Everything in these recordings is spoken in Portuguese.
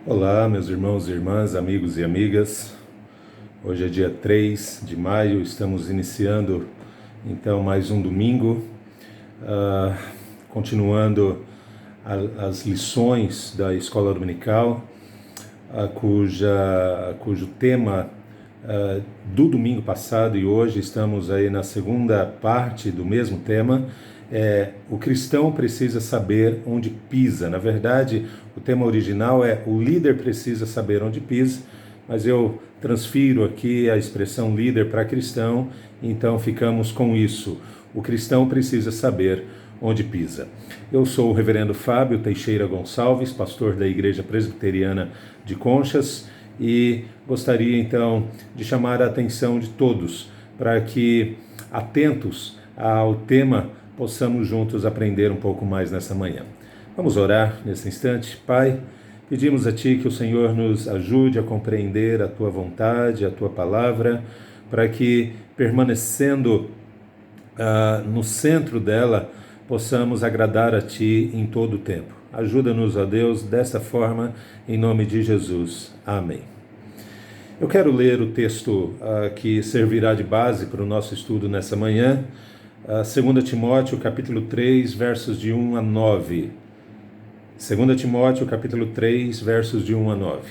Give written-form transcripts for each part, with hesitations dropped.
Olá, meus irmãos e irmãs, amigos e amigas. Hoje é dia 3 de maio, estamos iniciando então mais um domingo, continuando as lições da escola dominical, cujo tema do domingo passado e hoje estamos aí na segunda parte do mesmo tema. O cristão precisa saber onde pisa. Na verdade, o tema original é o líder precisa saber onde pisa, mas eu transfiro aqui a expressão líder para cristão, então ficamos com isso. O cristão precisa saber onde pisa. Eu sou o reverendo Fábio Teixeira Gonçalves, pastor da Igreja Presbiteriana de Conchas, e gostaria então de chamar a atenção de todos para que, atentos ao tema, possamos juntos aprender um pouco mais nessa manhã. Vamos orar nesse instante. Pai, pedimos a Ti que o Senhor nos ajude a compreender a Tua vontade, a Tua palavra, para que, permanecendo no centro dela, possamos agradar a Ti em todo o tempo. Ajuda-nos, ó Deus, dessa forma, em nome de Jesus. Amém. Eu quero ler o texto que servirá de base para o nosso estudo nessa manhã, 2 Timóteo, capítulo 3, versos de 1 a 9. 2 Timóteo, capítulo 3, versos de 1 a 9.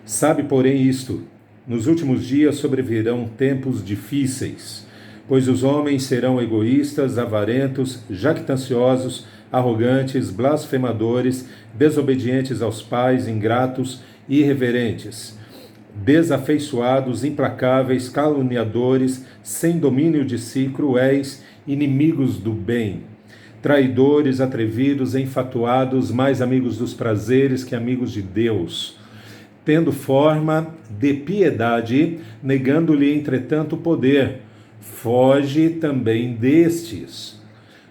Sabe, porém, isto: nos últimos dias sobrevirão tempos difíceis, pois os homens serão egoístas, avarentos, jactanciosos, arrogantes, blasfemadores, desobedientes aos pais, ingratos, irreverentes, desafeiçoados, implacáveis, caluniadores, sem domínio de si, cruéis, inimigos do bem, traidores, atrevidos, enfatuados, mais amigos dos prazeres que amigos de Deus, tendo forma de piedade, negando-lhe, entretanto, o poder. Foge também destes,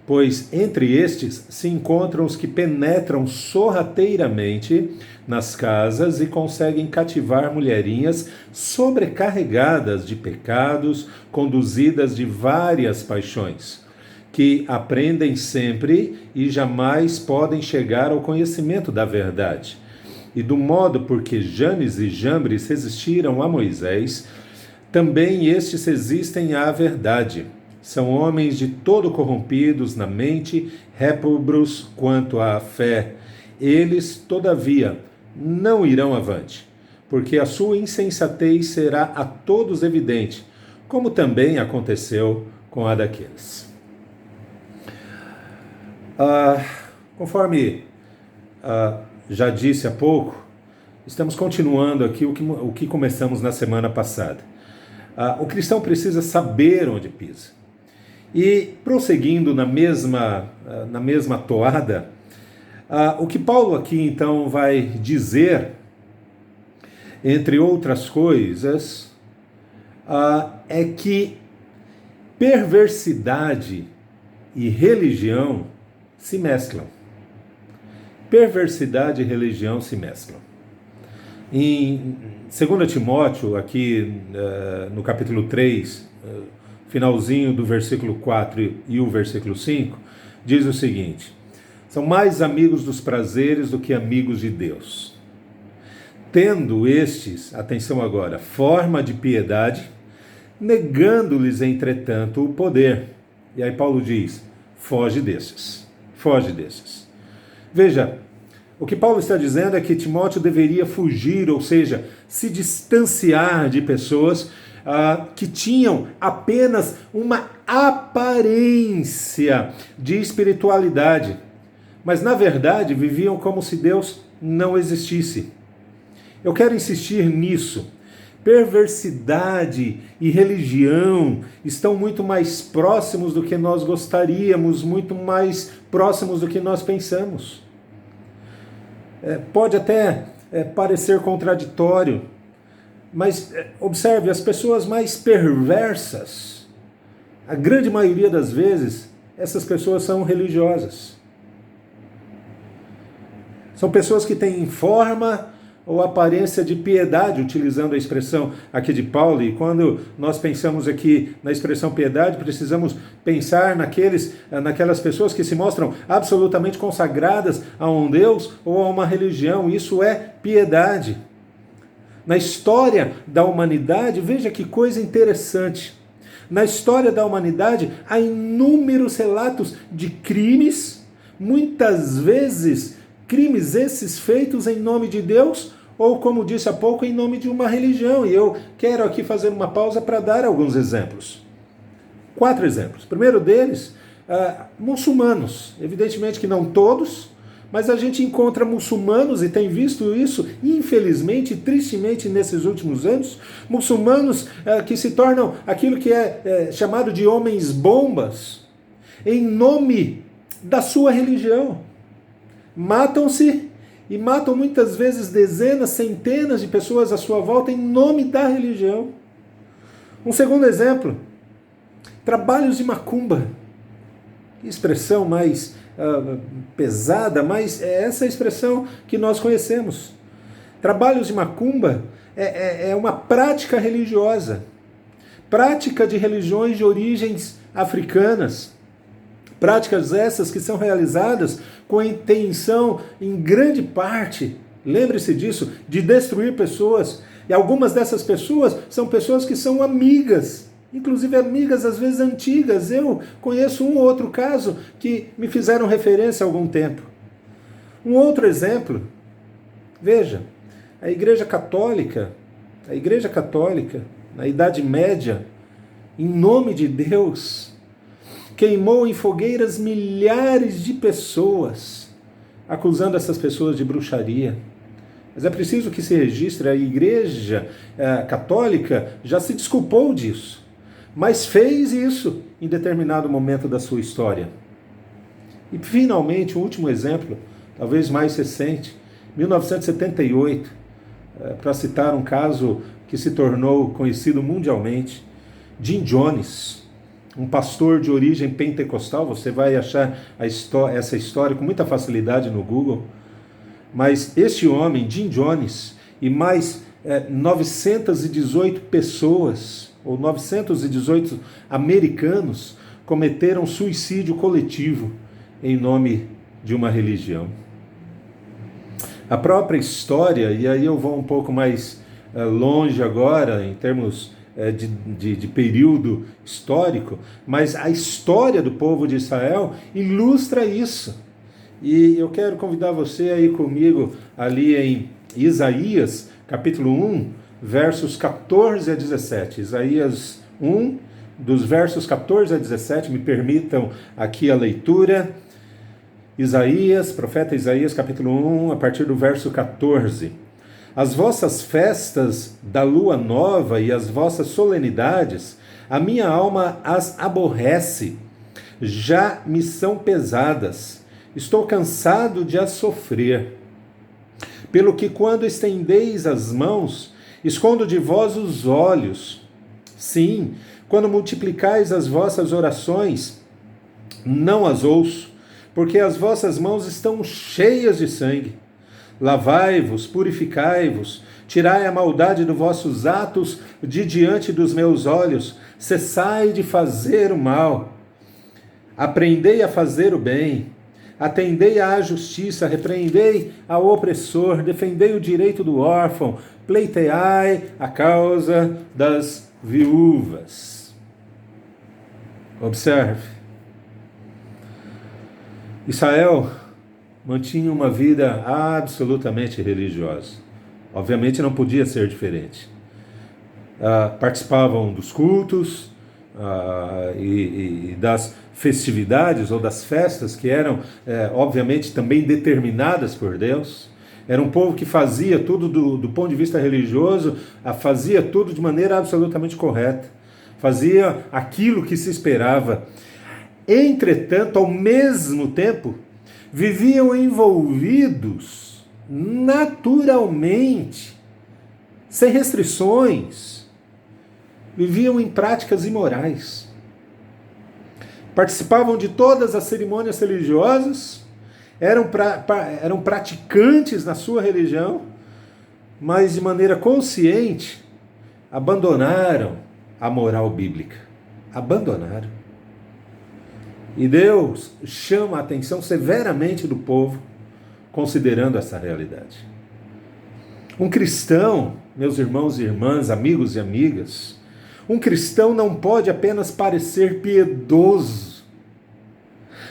pois entre estes se encontram os que penetram sorrateiramente nas casas e conseguem cativar mulherinhas sobrecarregadas de pecados, conduzidas de várias paixões, que aprendem sempre e jamais podem chegar ao conhecimento da verdade. E do modo por que Janes e Jambres resistiram a Moisés, também estes resistem à verdade. São homens de todo corrompidos na mente, réprobos quanto à fé. Eles, todavia, não irão avante, porque a sua insensatez será a todos evidente, como também aconteceu com a daqueles. Conforme já disse há pouco, estamos continuando aqui o que começamos na semana passada. O cristão precisa saber onde pisa. E prosseguindo na mesma toada, o que Paulo aqui então vai dizer, entre outras coisas, é que perversidade e religião se mesclam. Perversidade e religião se mesclam. Em 2 Timóteo, aqui no capítulo 3, finalzinho do versículo 4 e o versículo 5, diz o seguinte: são mais amigos dos prazeres do que amigos de Deus. Tendo estes, atenção agora, forma de piedade, negando-lhes, entretanto, o poder. E aí Paulo diz: foge desses. Foge desses. Veja, o que Paulo está dizendo é que Timóteo deveria fugir, ou seja, se distanciar de pessoas que tinham apenas uma aparência de espiritualidade, mas na verdade viviam como se Deus não existisse. Eu quero insistir nisso. Perversidade e religião estão muito mais próximos do que nós gostaríamos, muito mais próximos do que nós pensamos. Pode até parecer contraditório, mas observe, as pessoas mais perversas, a grande maioria das vezes, essas pessoas são religiosas. São pessoas que têm forma ou aparência de piedade, utilizando a expressão aqui de Paulo. E quando nós pensamos aqui na expressão piedade, precisamos pensar naquelas pessoas que se mostram absolutamente consagradas a um Deus ou a uma religião. Isso é piedade. Na história da humanidade, veja que coisa interessante. Na história da humanidade, há inúmeros relatos de crimes, muitas vezes crimes esses feitos em nome de Deus, ou como disse há pouco, em nome de uma religião. E eu quero aqui fazer uma pausa para dar alguns exemplos. 4 exemplos. Primeiro deles, muçulmanos. Evidentemente que não todos, mas a gente encontra muçulmanos, e tem visto isso, infelizmente, tristemente, nesses últimos anos, muçulmanos que se tornam aquilo que é chamado de homens-bombas, em nome da sua religião. Matam-se e matam muitas vezes dezenas, centenas de pessoas à sua volta em nome da religião. Um segundo exemplo, trabalhos de macumba. Expressão mais pesada, mas é essa expressão que nós conhecemos. Trabalhos de macumba é uma prática religiosa, prática de religiões de origens africanas. Práticas essas que são realizadas com a intenção, em grande parte, lembre-se disso, de destruir pessoas. E algumas dessas pessoas são pessoas que são amigas, inclusive amigas às vezes antigas. Eu conheço um ou outro caso que me fizeram referência há algum tempo. Um outro exemplo, veja, a Igreja Católica, na Idade Média, em nome de Deus, queimou em fogueiras milhares de pessoas, acusando essas pessoas de bruxaria. Mas é preciso que se registre, a Igreja Católica já se desculpou disso, mas fez isso em determinado momento da sua história. E finalmente, o último exemplo, talvez mais recente, 1978, para citar um caso que se tornou conhecido mundialmente, Jim Jones, um pastor de origem pentecostal. Você vai achar essa história com muita facilidade no Google. Mas este homem, Jim Jones, e mais 918 pessoas, ou 918 americanos, cometeram suicídio coletivo em nome de uma religião. A própria história, e aí eu vou um pouco mais longe agora, em termos de período histórico, mas a história do povo de Israel ilustra isso. E eu quero convidar você a ir comigo ali em Isaías, capítulo 1, versos 14 a 17. Isaías 1, dos versos 14 a 17, me permitam aqui a leitura. Profeta Isaías, capítulo 1, a partir do verso 14. As vossas festas da lua nova e as vossas solenidades, a minha alma as aborrece, já me são pesadas, estou cansado de as sofrer. Pelo que quando estendeis as mãos, escondo de vós os olhos. Sim, quando multiplicais as vossas orações, não as ouço, porque as vossas mãos estão cheias de sangue. Lavai-vos, purificai-vos, tirai a maldade dos vossos atos de diante dos meus olhos, cessai de fazer o mal. Aprendei a fazer o bem, atendei à justiça, repreendei ao opressor, defendei o direito do órfão, pleiteai a causa das viúvas. Observe, Israel mantinha uma vida absolutamente religiosa. Obviamente não podia ser diferente. Participavam dos cultos e das festividades ou das festas que eram, obviamente, também determinadas por Deus. Era um povo que fazia tudo do ponto de vista religioso, fazia tudo de maneira absolutamente correta. Fazia aquilo que se esperava. Entretanto, ao mesmo tempo, viviam envolvidos naturalmente, sem restrições, viviam em práticas imorais, participavam de todas as cerimônias religiosas, eram praticantes na sua religião, mas de maneira consciente abandonaram a moral bíblica. Abandonaram. E Deus chama a atenção severamente do povo, considerando essa realidade. Um cristão, meus irmãos e irmãs, amigos e amigas, um cristão não pode apenas parecer piedoso,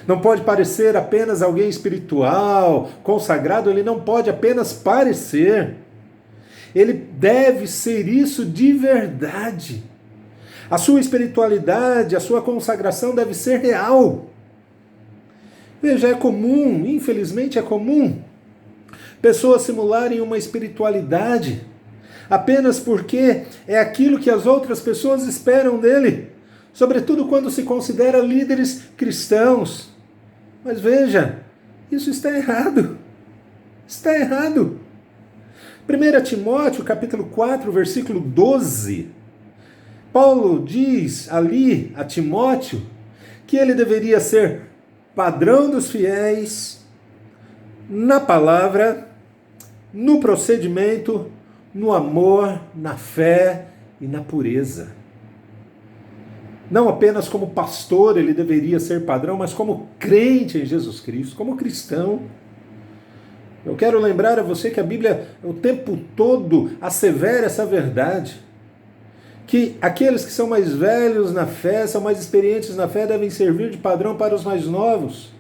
não pode parecer apenas alguém espiritual, consagrado, ele não pode apenas parecer. Ele deve ser isso de verdade. A sua espiritualidade, a sua consagração deve ser real. Veja, é comum, infelizmente é comum, pessoas simularem uma espiritualidade apenas porque é aquilo que as outras pessoas esperam dele, sobretudo quando se considera líderes cristãos. Mas veja, isso está errado. Está errado. 1 Timóteo, capítulo 4, versículo 12, Paulo diz ali a Timóteo que ele deveria ser padrão dos fiéis na palavra, no procedimento, no amor, na fé e na pureza. Não apenas como pastor ele deveria ser padrão, mas como crente em Jesus Cristo, como cristão. Eu quero lembrar a você que a Bíblia o tempo todo assevera essa verdade, que aqueles que são mais velhos na fé, são mais experientes na fé, devem servir de padrão para os mais novos.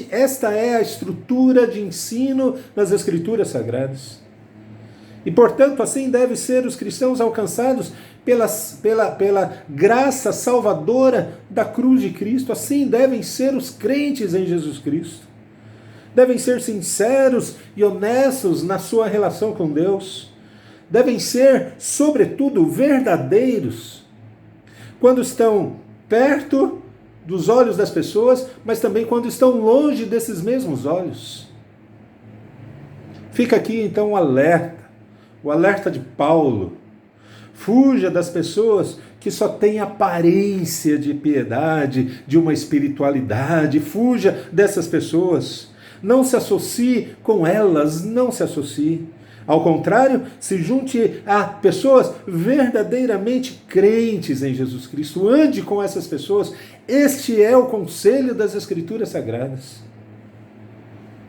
Esta é a estrutura de ensino das Escrituras Sagradas. E, portanto, assim devem ser os cristãos alcançados pela graça salvadora da cruz de Cristo. Assim devem ser os crentes em Jesus Cristo. Devem ser sinceros e honestos na sua relação com Deus. Devem ser, sobretudo, verdadeiros quando estão perto dos olhos das pessoas, mas também quando estão longe desses mesmos olhos. Fica aqui então o alerta de Paulo. Fuja das pessoas que só têm aparência de piedade, de uma espiritualidade. Fuja dessas pessoas. Não se associe com elas, não se associe. Ao contrário, se junte a pessoas verdadeiramente crentes em Jesus Cristo. Ande com essas pessoas. Este é o conselho das Escrituras Sagradas.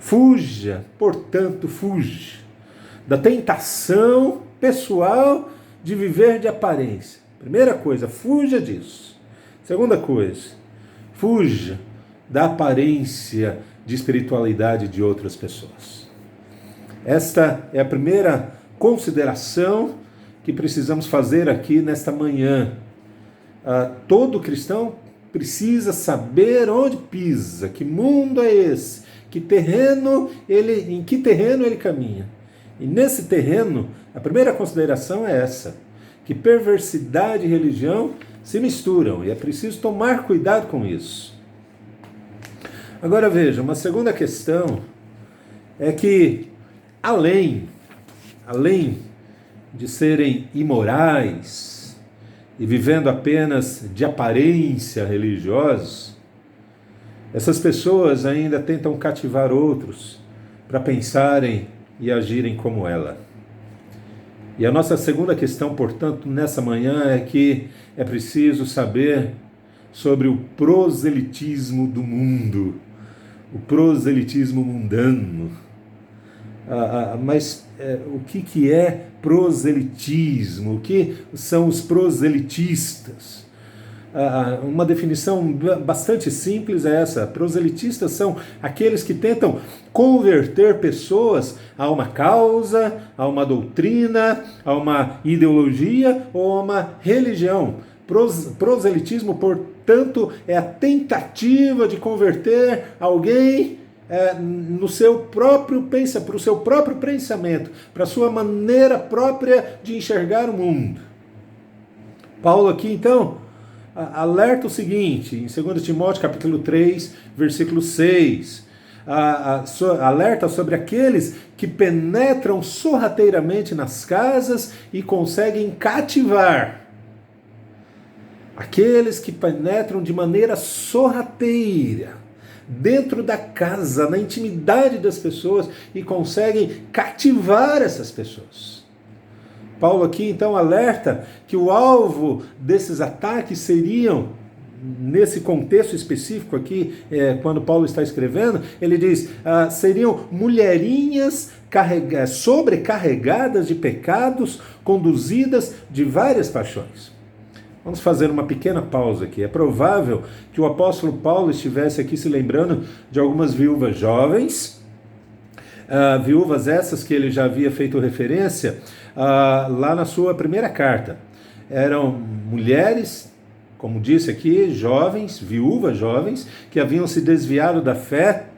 Fuja, portanto, fuja da tentação pessoal de viver de aparência. Primeira coisa, fuja disso. Segunda coisa, fuja da aparência de espiritualidade de outras pessoas. Esta é a primeira consideração que precisamos fazer aqui nesta manhã. Todo cristão precisa saber onde pisa, que mundo é esse, em que terreno ele caminha. E nesse terreno, a primeira consideração é essa, que perversidade e religião se misturam, e é preciso tomar cuidado com isso. Agora veja, uma segunda questão é que, além de serem imorais e vivendo apenas de aparência religiosa, essas pessoas ainda tentam cativar outros para pensarem e agirem como ela. E a nossa segunda questão, portanto, nessa manhã é que é preciso saber sobre o proselitismo do mundo, o proselitismo mundano. Mas o que é proselitismo? O que são os proselitistas? Uma definição bastante simples é essa. Proselitistas são aqueles que tentam converter pessoas a uma causa, a uma doutrina, a uma ideologia ou a uma religião. Proselitismo, portanto, é a tentativa de converter alguém para o seu próprio pensamento, para a sua maneira própria de enxergar o mundo. Paulo aqui, então, alerta o seguinte, em 2 Timóteo capítulo 3, versículo 6, alerta sobre aqueles que penetram sorrateiramente nas casas e conseguem cativar. Aqueles que penetram de maneira sorrateira dentro da casa, na intimidade das pessoas e conseguem cativar essas pessoas. Paulo aqui então alerta que o alvo desses ataques seriam, nesse contexto específico aqui, quando Paulo está escrevendo, ele diz, seriam mulherinhas sobrecarregadas de pecados, conduzidas de várias paixões. Vamos fazer uma pequena pausa aqui. É provável que o apóstolo Paulo estivesse aqui se lembrando de algumas viúvas jovens, viúvas essas que ele já havia feito referência lá na sua primeira carta. Eram mulheres, como disse aqui, jovens, viúvas jovens, que haviam se desviado da fé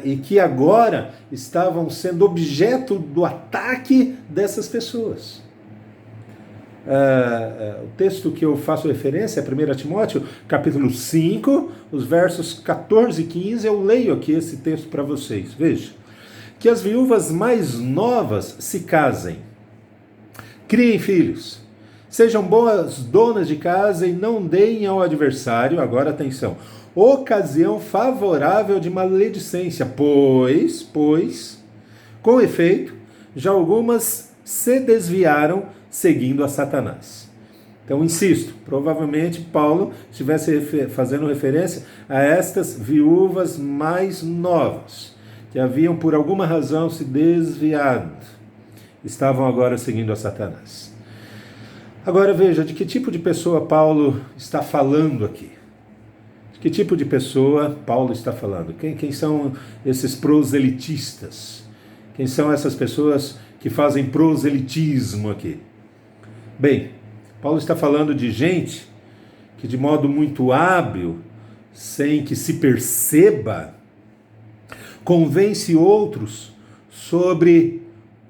e que agora estavam sendo objeto do ataque dessas pessoas. O texto que eu faço referência é 1 Timóteo, capítulo 5, os versos 14 e 15, eu leio aqui esse texto para vocês. Veja, que as viúvas mais novas se casem, criem filhos, sejam boas donas de casa e não deem ao adversário, agora atenção, ocasião favorável de maledicência, pois, com efeito, já algumas se desviaram seguindo a Satanás. Então, insisto, provavelmente Paulo estivesse fazendo referência a estas viúvas mais novas, que haviam por alguma razão se desviado, estavam agora seguindo a Satanás. Agora veja, de que tipo de pessoa Paulo está falando aqui? De que tipo de pessoa Paulo está falando? Quem são esses proselitistas? Quem são essas pessoas que fazem proselitismo aqui? Bem, Paulo está falando de gente que de modo muito hábil, sem que se perceba, convence outros sobre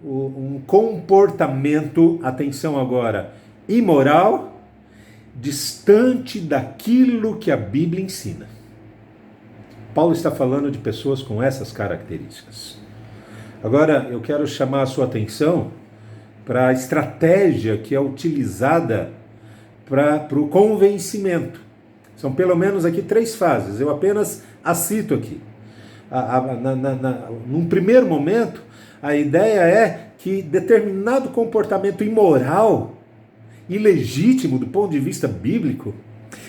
um comportamento, atenção agora, imoral, distante daquilo que a Bíblia ensina. Paulo está falando de pessoas com essas características. Agora, eu quero chamar a sua atenção para a estratégia que é utilizada para o convencimento. São pelo menos aqui 3 fases, eu apenas as cito aqui. Num primeiro momento, a ideia é que determinado comportamento imoral, ilegítimo do ponto de vista bíblico,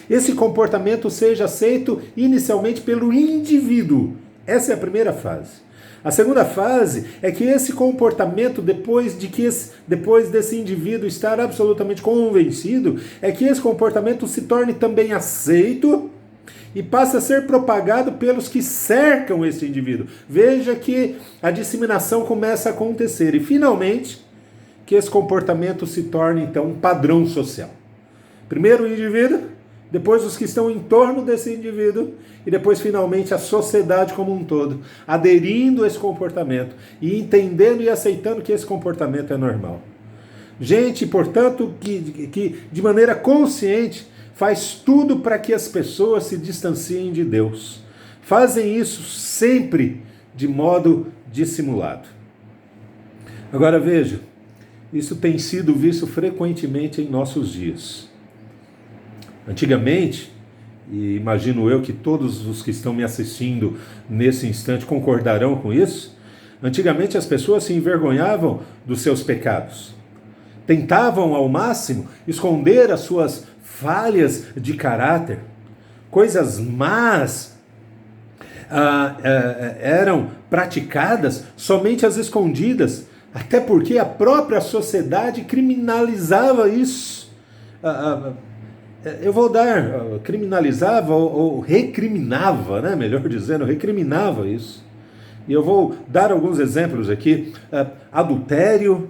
esse comportamento seja aceito inicialmente pelo indivíduo. Essa é a primeira fase. A segunda fase é que esse comportamento, depois desse indivíduo estar absolutamente convencido, é que esse comportamento se torne também aceito e passa a ser propagado pelos que cercam esse indivíduo. Veja que a disseminação começa a acontecer e, finalmente, que esse comportamento se torne, então, um padrão social. Primeiro o indivíduo, depois os que estão em torno desse indivíduo e depois, finalmente, a sociedade como um todo, aderindo a esse comportamento e entendendo e aceitando que esse comportamento é normal. Gente, portanto, que de maneira consciente faz tudo para que as pessoas se distanciem de Deus. Fazem isso sempre de modo dissimulado. Agora veja, isso tem sido visto frequentemente em nossos dias. Antigamente, e imagino eu que todos os que estão me assistindo nesse instante concordarão com isso, antigamente as pessoas se envergonhavam dos seus pecados. Tentavam ao máximo esconder as suas falhas de caráter. Coisas más eram praticadas somente às escondidas, até porque a própria sociedade criminalizava isso. Criminalizava ou recriminava, né? Melhor dizendo, recriminava isso. E eu vou dar alguns exemplos aqui. Adultério,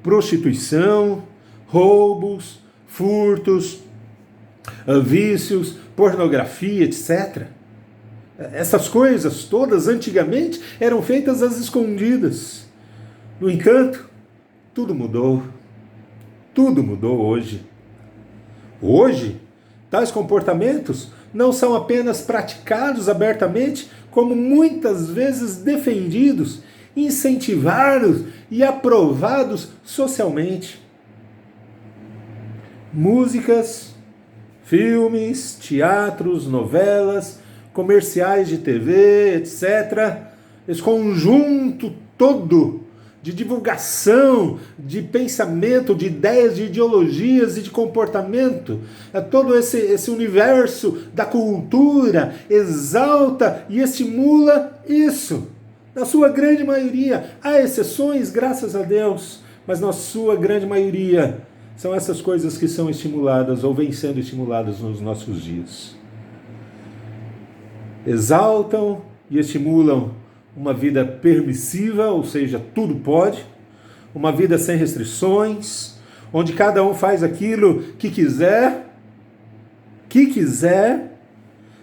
prostituição, roubos, furtos, vícios, pornografia, etc. Essas coisas todas antigamente eram feitas às escondidas. No entanto, tudo mudou. Tudo mudou hoje. Hoje, tais comportamentos não são apenas praticados abertamente, como muitas vezes defendidos, incentivados e aprovados socialmente. Músicas, filmes, teatros, novelas, comerciais de TV, etc. Esse conjunto todo de divulgação, de pensamento, de ideias, de ideologias e de comportamento, todo esse universo da cultura exalta e estimula isso. Na sua grande maioria, há exceções, graças a Deus, mas na sua grande maioria são essas coisas que são estimuladas ou vêm sendo estimuladas nos nossos dias. Exaltam e estimulam uma vida permissiva, ou seja, tudo pode, uma vida sem restrições, onde cada um faz aquilo que quiser,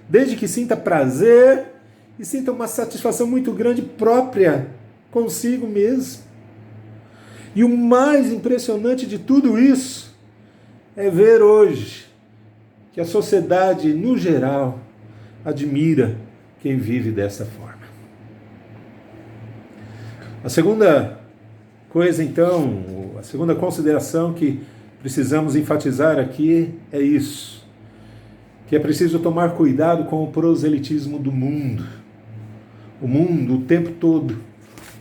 desde que sinta prazer e sinta uma satisfação muito grande própria consigo mesmo. E o mais impressionante de tudo isso é ver hoje que a sociedade, no geral, admira quem vive dessa forma. A segunda coisa, então, a segunda consideração que precisamos enfatizar aqui é isso, que é preciso tomar cuidado com o proselitismo do mundo. O mundo, o tempo todo,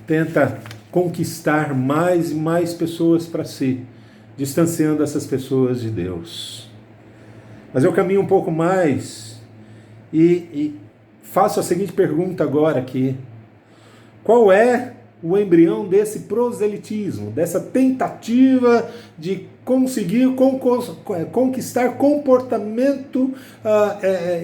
tenta conquistar mais e mais pessoas para si, distanciando essas pessoas de Deus. Mas eu caminho um pouco mais e faço a seguinte pergunta agora aqui. Qual é o embrião desse proselitismo, dessa tentativa de conseguir conquistar comportamento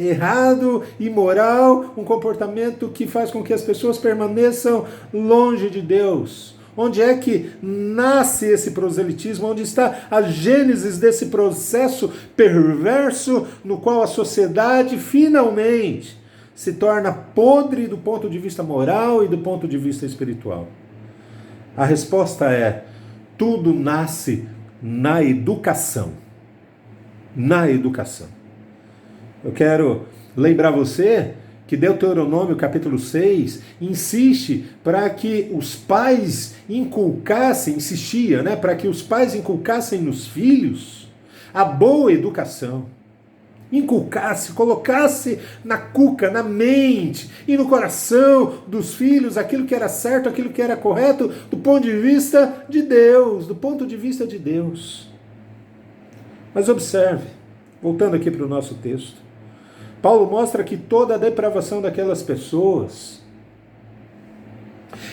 errado, imoral, um comportamento que faz com que as pessoas permaneçam longe de Deus? Onde é que nasce esse proselitismo? Onde está a gênese desse processo perverso no qual a sociedade finalmente se torna podre do ponto de vista moral e do ponto de vista espiritual? A resposta é: tudo nasce na educação. Na educação. Eu quero lembrar você que Deuteronômio capítulo 6 insiste para que os pais para que os pais inculcassem nos filhos a boa educação. Inculcasse, colocasse na cuca, na mente e no coração dos filhos aquilo que era certo, aquilo que era correto do ponto de vista de Deus, Mas observe, voltando aqui para o nosso texto, Paulo mostra que toda a depravação daquelas pessoas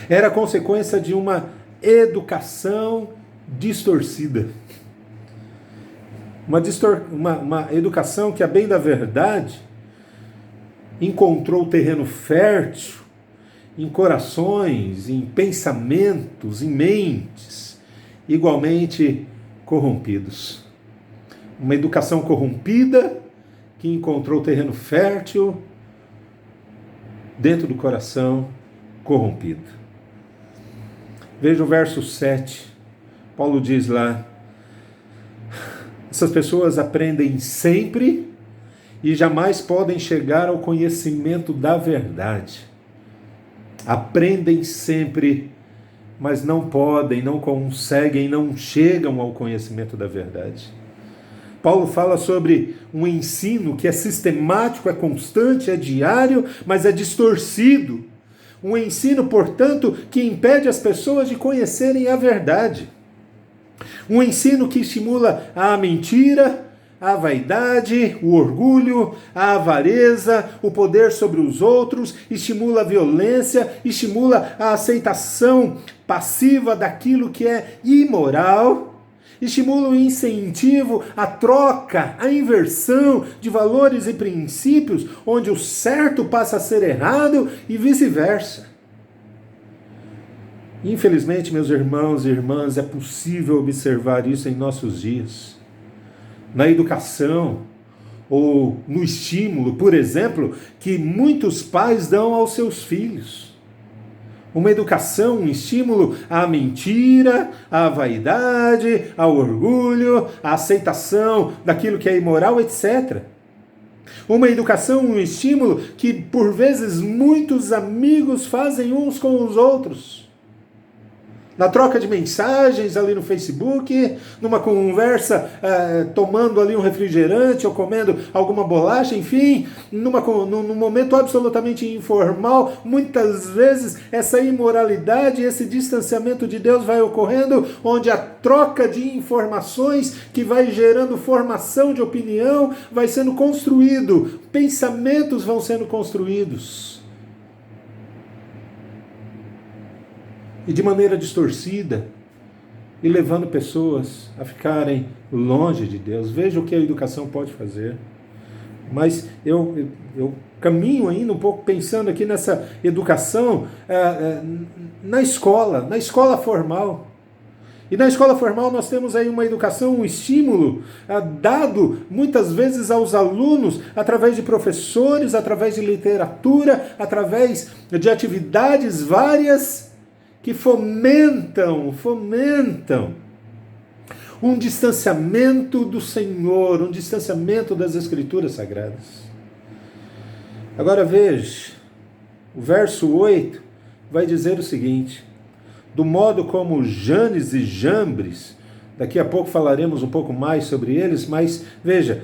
era consequência de uma educação distorcida. Uma educação que, a bem da verdade, encontrou terreno fértil em corações, em pensamentos, em mentes igualmente corrompidos. Uma educação corrompida que encontrou terreno fértil dentro do coração corrompido. Veja o verso 7. Paulo diz lá: essas pessoas aprendem sempre e jamais podem chegar ao conhecimento da verdade. Aprendem sempre, mas não podem, não conseguem, não chegam ao conhecimento da verdade. Paulo fala sobre um ensino que é sistemático, é constante, é diário, mas é distorcido. Um ensino, portanto, que impede as pessoas de conhecerem a verdade. Um ensino que estimula a mentira, a vaidade, o orgulho, a avareza, o poder sobre os outros, estimula a violência, estimula a aceitação passiva daquilo que é imoral, estimula o incentivo, a troca, a inversão de valores e princípios, onde o certo passa a ser errado e vice-versa. Infelizmente, meus irmãos e irmãs, é possível observar isso em nossos dias. Na educação ou no estímulo, por exemplo, que muitos pais dão aos seus filhos. Uma educação, um estímulo à mentira, à vaidade, ao orgulho, à aceitação daquilo que é imoral, etc. Uma educação, um estímulo que, por vezes, muitos amigos fazem uns com os outros. Na troca de mensagens ali no Facebook, numa conversa tomando ali um refrigerante ou comendo alguma bolacha, enfim, num momento absolutamente informal. Muitas vezes essa imoralidade, esse distanciamento de Deus vai ocorrendo, onde a troca de informações que vai gerando formação de opinião vai sendo construído, pensamentos vão sendo construídos. E de maneira distorcida, e levando pessoas a ficarem longe de Deus. Veja o que a educação pode fazer. Mas eu caminho ainda um pouco pensando aqui nessa educação na escola formal. E na escola formal nós temos aí uma educação, um estímulo dado muitas vezes aos alunos através de professores, através de literatura, através de atividades várias que fomentam um distanciamento do Senhor, um distanciamento das Escrituras Sagradas. Agora veja, o verso 8 vai dizer o seguinte: do modo como Janes e Jambres, daqui a pouco falaremos um pouco mais sobre eles, mas veja,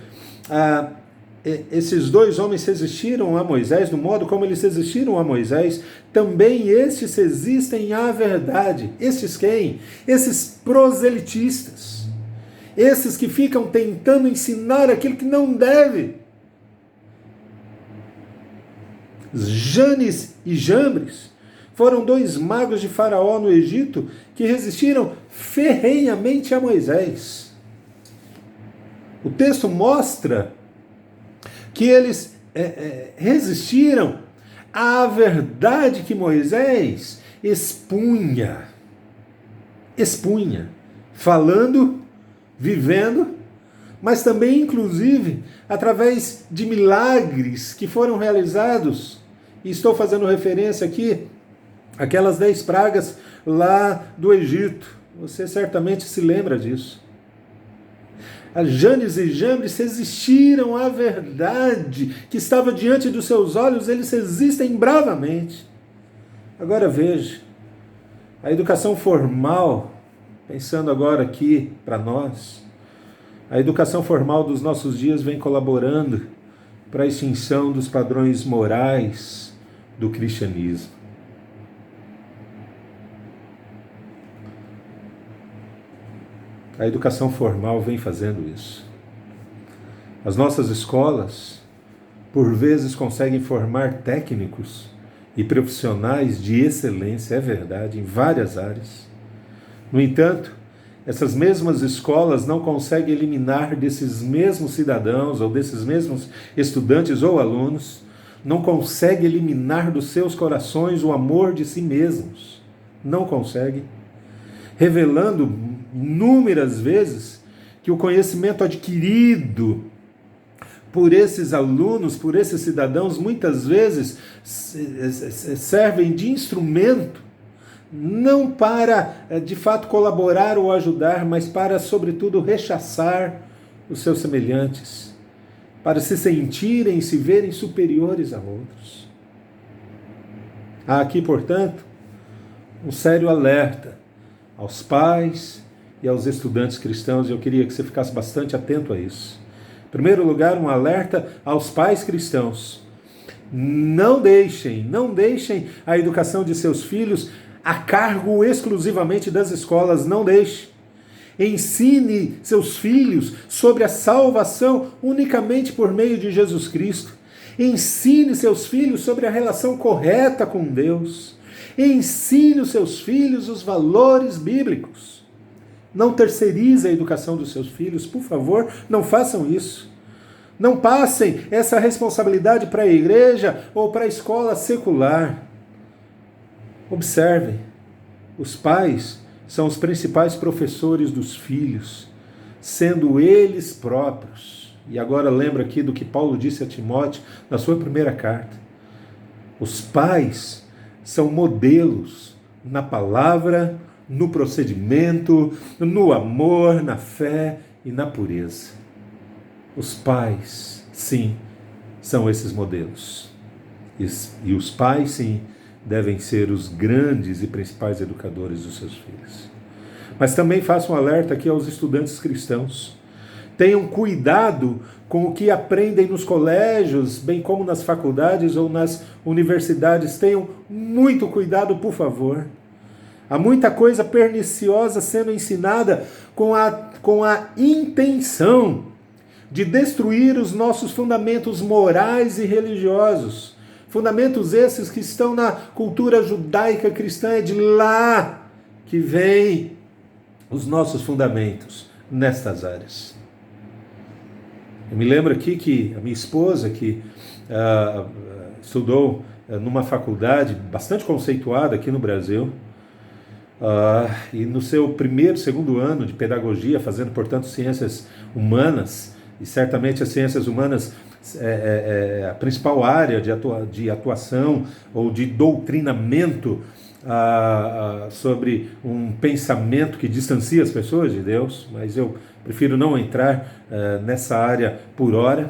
esses dois homens resistiram a Moisés, do modo como eles resistiram a Moisés, também estes resistem à verdade. Estes quem? Esses proselitistas. Esses que ficam tentando ensinar aquilo que não deve. Janes e Jambres foram dois magos de Faraó no Egito que resistiram ferrenhamente a Moisés. O texto mostra que eles resistiram à verdade que Moisés expunha, falando, vivendo, mas também, inclusive, através de milagres que foram realizados. E estou fazendo referência aqui àquelas 10 pragas lá do Egito. Você certamente se lembra disso. As Janes e Jambres resistiram à verdade que estava diante dos seus olhos, eles resistem bravamente. Agora veja, a educação formal, pensando agora aqui para nós, a educação formal dos nossos dias vem colaborando para a extinção dos padrões morais do cristianismo. A educação formal vem fazendo isso. As nossas escolas, por vezes, conseguem formar técnicos e profissionais de excelência, é verdade, em várias áreas. No entanto, essas mesmas escolas não conseguem eliminar desses mesmos cidadãos ou desses mesmos estudantes ou alunos, não conseguem eliminar dos seus corações o amor de si mesmos. Não conseguem. Revelando inúmeras vezes que o conhecimento adquirido por esses alunos, por esses cidadãos, muitas vezes servem de instrumento, não para, de fato, colaborar ou ajudar, mas para, sobretudo, rechaçar os seus semelhantes, para se sentirem e se verem superiores a outros. Há aqui, portanto, um sério alerta aos pais e aos estudantes cristãos, e eu queria que você ficasse bastante atento a isso. Em primeiro lugar, um alerta aos pais cristãos. Não deixem a educação de seus filhos a cargo exclusivamente das escolas, não deixe. Ensine seus filhos sobre a salvação unicamente por meio de Jesus Cristo. Ensine seus filhos sobre a relação correta com Deus. Ensine os seus filhos os valores bíblicos. Não terceirize a educação dos seus filhos, por favor, não façam isso. Não passem essa responsabilidade para a igreja ou para a escola secular. Observem, os pais são os principais professores dos filhos, sendo eles próprios. E agora lembra aqui do que Paulo disse a Timóteo na sua primeira carta. Os pais são modelos na palavra, no procedimento, no amor, na fé e na pureza. Os pais, sim, são esses modelos. E os pais, sim, devem ser os grandes e principais educadores dos seus filhos. Mas também faço um alerta aqui aos estudantes cristãos. Tenham cuidado com o que aprendem nos colégios, bem como nas faculdades ou nas universidades. Tenham muito cuidado, por favor. Há muita coisa perniciosa sendo ensinada com a intenção de destruir os nossos fundamentos morais e religiosos. Fundamentos esses que estão na cultura judaica cristã. É de lá que vem os nossos fundamentos nestas áreas. Eu me lembro aqui que a minha esposa, que estudou numa faculdade bastante conceituada aqui no Brasil, e no seu segundo ano de pedagogia, fazendo, portanto, ciências humanas, e certamente as ciências humanas é a principal área de atuação ou de doutrinamento sobre um pensamento que distancia as pessoas de Deus, mas eu prefiro não entrar nessa área por hora.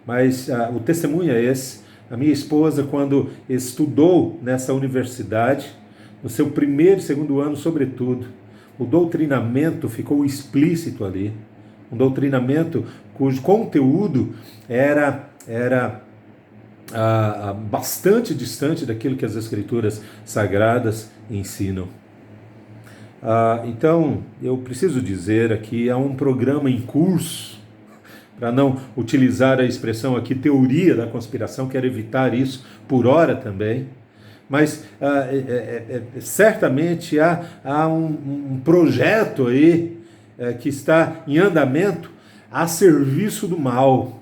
Mas o testemunho é esse. A minha esposa, quando estudou nessa universidade, no seu primeiro e segundo ano, sobretudo, o doutrinamento ficou explícito ali. Um doutrinamento cujo conteúdo era bastante distante daquilo que as Escrituras Sagradas ensinam. Então, eu preciso dizer aqui, há um programa em curso, para não utilizar a expressão aqui, teoria da conspiração, quero evitar isso por hora também, mas certamente há um projeto aí que está em andamento a serviço do mal,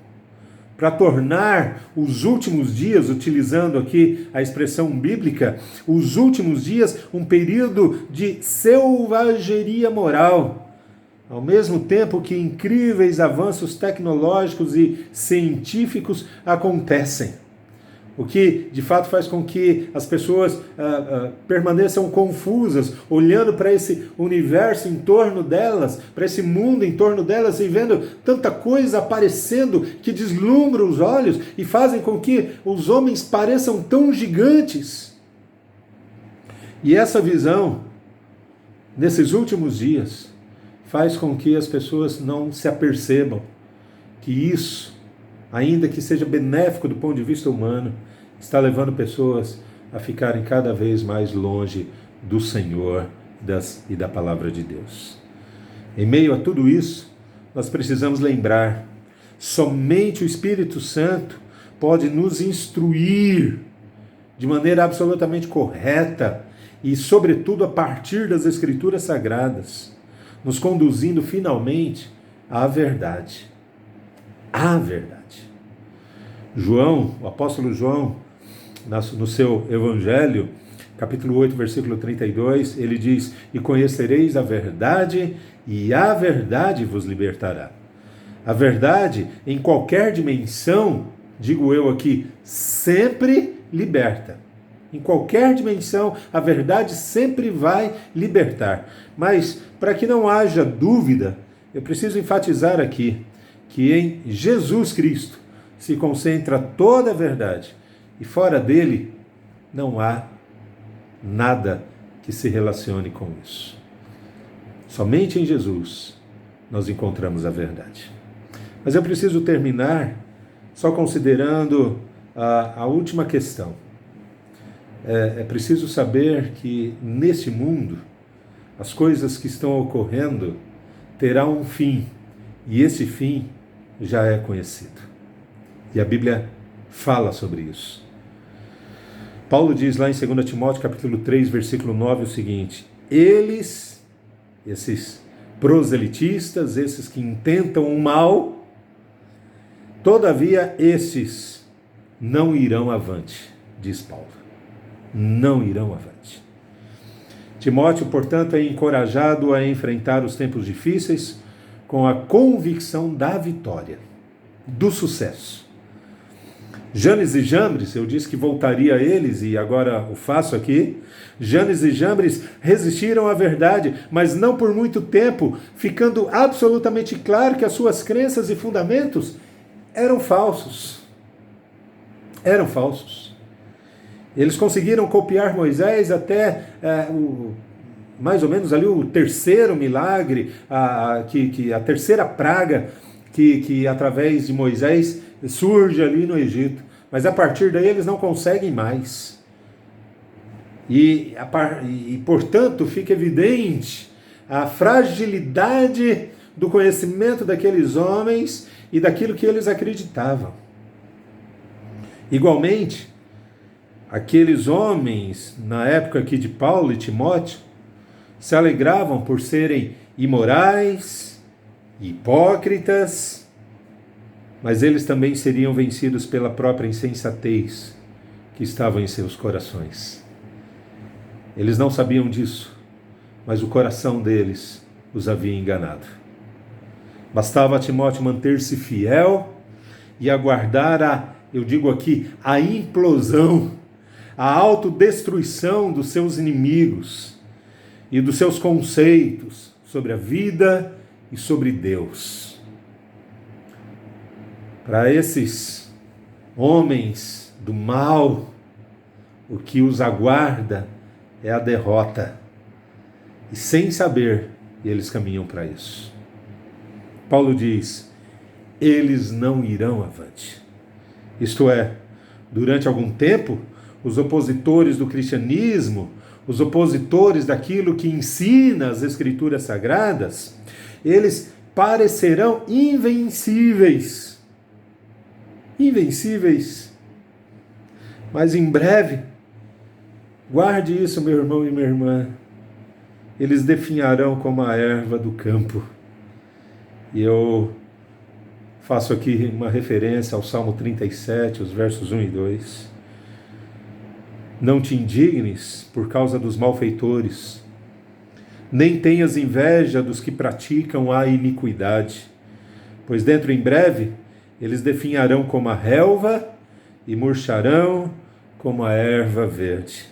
para tornar os últimos dias, utilizando aqui a expressão bíblica, os últimos dias um período de selvageria moral, ao mesmo tempo que incríveis avanços tecnológicos e científicos acontecem. O que, de fato, faz com que as pessoas permaneçam confusas, olhando para esse universo em torno delas, para esse mundo em torno delas, e vendo tanta coisa aparecendo que deslumbra os olhos e fazem com que os homens pareçam tão gigantes. E essa visão, nesses últimos dias, faz com que as pessoas não se apercebam que isso, ainda que seja benéfico do ponto de vista humano, está levando pessoas a ficarem cada vez mais longe do Senhor e da palavra de Deus. Em meio a tudo isso, nós precisamos lembrar, somente o Espírito Santo pode nos instruir de maneira absolutamente correta e, sobretudo, a partir das Escrituras Sagradas, nos conduzindo finalmente à verdade. À verdade. João, o apóstolo João, no seu Evangelho, capítulo 8, versículo 32, ele diz: e conhecereis a verdade, e a verdade vos libertará. A verdade, em qualquer dimensão, digo eu aqui, sempre liberta. Em qualquer dimensão, a verdade sempre vai libertar. Mas, para que não haja dúvida, eu preciso enfatizar aqui que em Jesus Cristo se concentra toda a verdade, e fora dele não há nada que se relacione com isso. Somente em Jesus nós encontramos a verdade. Mas eu preciso terminar só considerando a última questão. É preciso saber que neste mundo as coisas que estão ocorrendo terão um fim, e esse fim já é conhecido. E a Bíblia fala sobre isso. Paulo diz lá em 2 Timóteo capítulo 3, versículo 9 o seguinte: eles, esses proselitistas, esses que intentam o mal, todavia esses não irão avante, diz Paulo. Não irão avante. Timóteo, portanto, é encorajado a enfrentar os tempos difíceis com a convicção da vitória, do sucesso. Janes e Jambres, eu disse que voltaria a eles e agora o faço aqui. Janes e Jambres resistiram à verdade, mas não por muito tempo, ficando absolutamente claro que as suas crenças e fundamentos eram falsos. Eram falsos. Eles conseguiram copiar Moisés até mais ou menos ali o terceiro milagre, a terceira praga que através de Moisés surge ali no Egito. Mas a partir daí eles não conseguem mais. E portanto, fica evidente a fragilidade do conhecimento daqueles homens e daquilo que eles acreditavam. Igualmente, aqueles homens, na época aqui de Paulo e Timóteo, se alegravam por serem imorais, hipócritas, mas eles também seriam vencidos pela própria insensatez que estava em seus corações. Eles não sabiam disso, mas o coração deles os havia enganado. Bastava a Timóteo manter-se fiel e aguardar a implosão, a autodestruição dos seus inimigos e dos seus conceitos sobre a vida e sobre Deus. Para esses homens do mal, o que os aguarda é a derrota. E sem saber, eles caminham para isso. Paulo diz: eles não irão avante. Isto é, durante algum tempo, os opositores do cristianismo, os opositores daquilo que ensina as Escrituras Sagradas, eles parecerão invencíveis. Invencíveis. Mas em breve, guarde isso, meu irmão e minha irmã, eles definharão como a erva do campo. E eu faço aqui uma referência ao Salmo 37, os versos 1 e 2. Não te indignes por causa dos malfeitores, nem tenhas inveja dos que praticam a iniquidade, pois dentro em breve eles definharão como a relva e murcharão como a erva verde.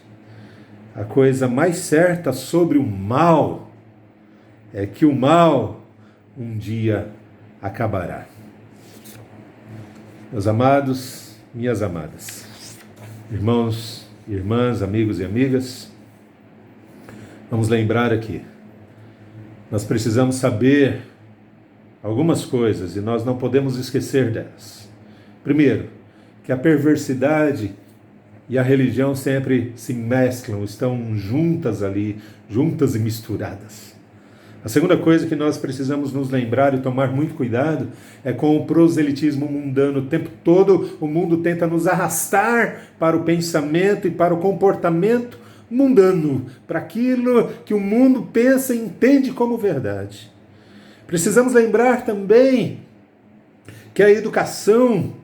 A coisa mais certa sobre o mal é que o mal um dia acabará. Meus amados, minhas amadas, irmãos, irmãs, amigos e amigas, vamos lembrar aqui, nós precisamos saber algumas coisas e nós não podemos esquecer delas. Primeiro, que a perversidade e a religião sempre se mesclam, estão juntas ali, juntas e misturadas. A segunda coisa que nós precisamos nos lembrar e tomar muito cuidado é com o proselitismo mundano. O tempo todo o mundo tenta nos arrastar para o pensamento e para o comportamento mundano, para aquilo que o mundo pensa e entende como verdade. Precisamos lembrar também que a educação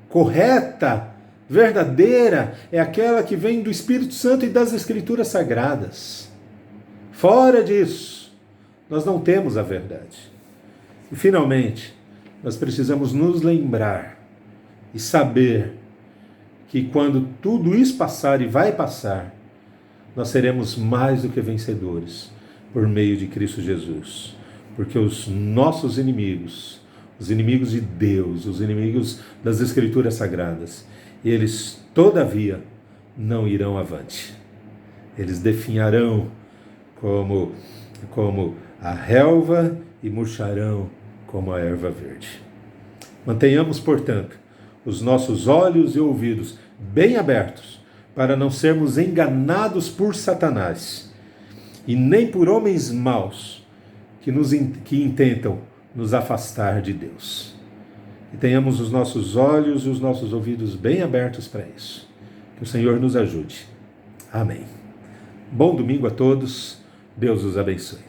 correta, verdadeira, é aquela que vem do Espírito Santo e das Escrituras Sagradas. Fora disso, nós não temos a verdade. E, finalmente, nós precisamos nos lembrar e saber que quando tudo isso passar e vai passar, nós seremos mais do que vencedores por meio de Cristo Jesus. Porque os nossos inimigos, os inimigos de Deus, os inimigos das Escrituras Sagradas, eles, todavia, não irão avante. Eles definharão como a relva e murcharão como a erva verde. Mantenhamos, portanto, os nossos olhos e ouvidos bem abertos para não sermos enganados por Satanás e nem por homens maus que intentam nos afastar de Deus. E tenhamos os nossos olhos e os nossos ouvidos bem abertos para isso. Que o Senhor nos ajude. Amém. Bom domingo a todos. Deus os abençoe.